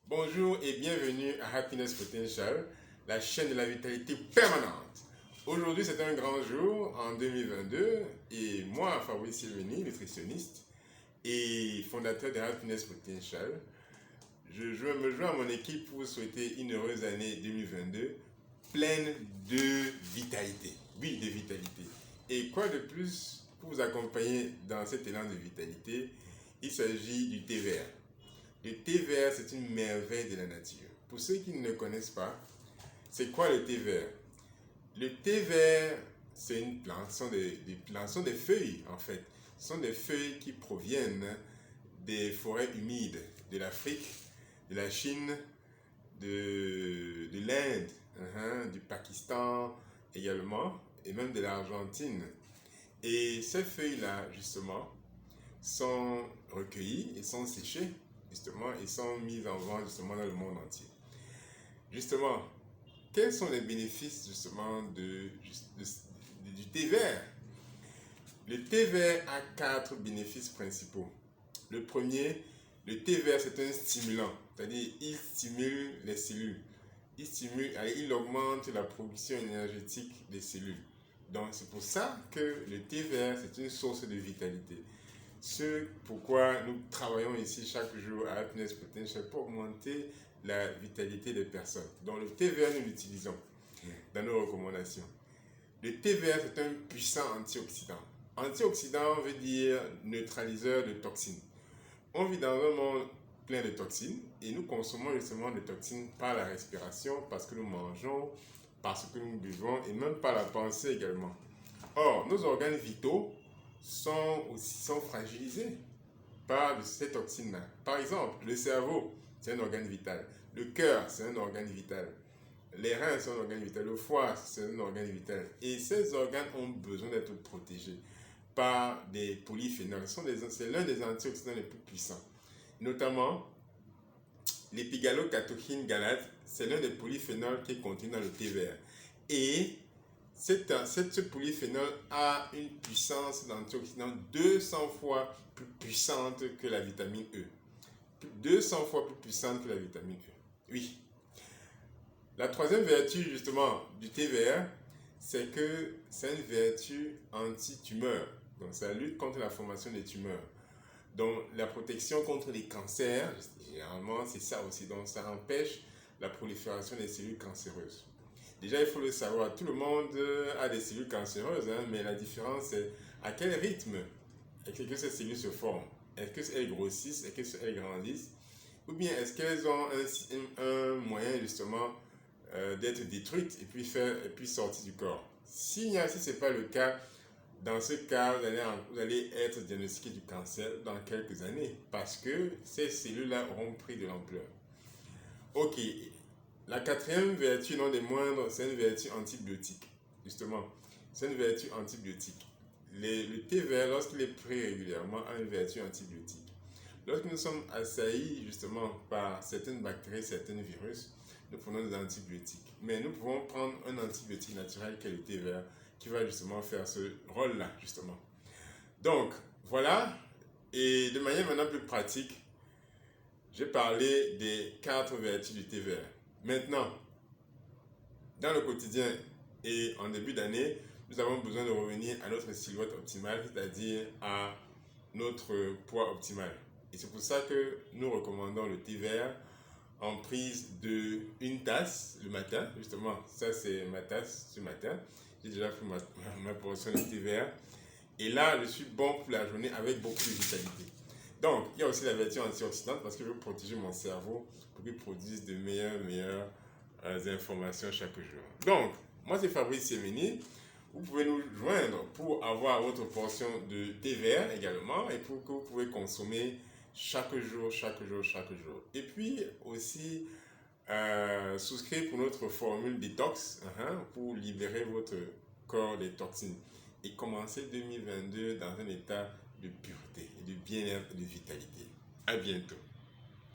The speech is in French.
Bonjour et bienvenue à Happiness Potential, la chaîne de la vitalité permanente. Aujourd'hui, c'est un grand jour en 2022 et moi, Fabrice Silveni, nutritionniste et fondateur de Happiness Potential, je me joins à mon équipe pour vous souhaiter une heureuse année 2022 pleine de vitalité. Oui, de vitalité. Et quoi de plus pour vous accompagner dans cet élan de vitalité? Il s'agit du thé vert. Le thé vert, c'est une merveille de la nature. Pour ceux qui ne le connaissent pas, c'est quoi le thé vert? Le thé vert, c'est une plante, ce sont des feuilles en fait. Ce sont des feuilles qui proviennent des forêts humides de l'Afrique, de la Chine, de l'Inde, du Pakistan également, et même de l'Argentine. Et ces feuilles-là, justement, sont recueillies et sont séchées, justement, et sont mises en vente, justement, dans le monde entier. Justement, quels sont les bénéfices, justement, du thé vert? Le thé vert a 4 bénéfices principaux. Le premier, le thé vert, c'est un stimulant, c'est-à-dire il stimule les cellules. Il augmente la production énergétique des cellules. Donc, c'est pour ça que le thé vert, c'est une source de vitalité. C'est pourquoi nous travaillons ici chaque jour à Happiness Potential pour augmenter la vitalité des personnes. Donc, le thé vert, nous l'utilisons dans nos recommandations. Le thé vert, c'est un puissant antioxydant. Antioxydant veut dire neutraliseur de toxines. On vit dans un monde plein de toxines et nous consommons justement des toxines par la respiration, parce que nous mangeons, parce que nous buvons et même par la pensée également. Or, nos organes vitaux sont fragilisés par ces toxines-là. Par exemple, le cerveau, c'est un organe vital. Le cœur, c'est un organe vital. Les reins sont un organe vital. Le foie, c'est un organe vital. Et ces organes ont besoin d'être protégés par des polyphénols. C'est l'un des antioxydants les plus puissants. Notamment, l'épigallocatechine galate, c'est l'un des polyphénols qui est contenu dans le thé vert. Et ce polyphénol a une puissance d'antioxydant 200 fois plus puissante que la vitamine E. 200 fois plus puissante que la vitamine E. Oui. La troisième vertu, justement, du thé vert, c'est que c'est une vertu anti-tumeur. Donc, ça lutte contre la formation des tumeurs. Donc, la protection contre les cancers, généralement, c'est ça aussi. Donc, ça empêche la prolifération des cellules cancéreuses. Déjà, il faut le savoir, tout le monde a des cellules cancéreuses, mais la différence, c'est à quel rythme est-ce que ces cellules se forment? Est-ce qu'elles grossissent? Est-ce qu'elles grandissent? Ou bien est-ce qu'elles ont un moyen, justement, d'être détruites et puis sortir du corps? Si ce n'est pas le cas, dans ce cas, vous allez être diagnostiqué du cancer dans quelques années parce que ces cellules-là auront pris de l'ampleur. Ok, la quatrième vertu, non des moindres, c'est une vertu antibiotique. Justement, c'est une vertu antibiotique. Le thé vert, lorsqu'il est pris régulièrement, a une vertu antibiotique. Lorsque nous sommes assaillis justement par certaines bactéries, certains virus, nous prenons des antibiotiques. Mais nous pouvons prendre un antibiotique naturel qui est le thé vert, qui va justement faire ce rôle-là, justement. Donc, voilà. Et de manière maintenant plus pratique, j'ai parlé des 4 vertus du thé vert. Maintenant, dans le quotidien et en début d'année, nous avons besoin de revenir à notre silhouette optimale, c'est-à-dire à notre poids optimal. Et c'est pour ça que nous recommandons le thé vert en prise de 1 tasse le matin. Justement, ça c'est ma tasse ce matin. J'ai déjà pris ma portion de thé vert. Et là, je suis bon pour la journée avec beaucoup de vitalité. Donc, il y a aussi la vertu antioxydante parce que je veux protéger mon cerveau pour qu'il produise de meilleures informations chaque jour. Donc, moi c'est Fabrice Silveni. Vous pouvez nous joindre pour avoir votre portion de thé vert également et pour que vous pouvez consommer chaque jour. Et puis aussi, souscrire pour notre formule détox pour libérer votre corps des toxines et commencer 2022 dans un état de pureté, de bien-être et de vitalité. À bientôt.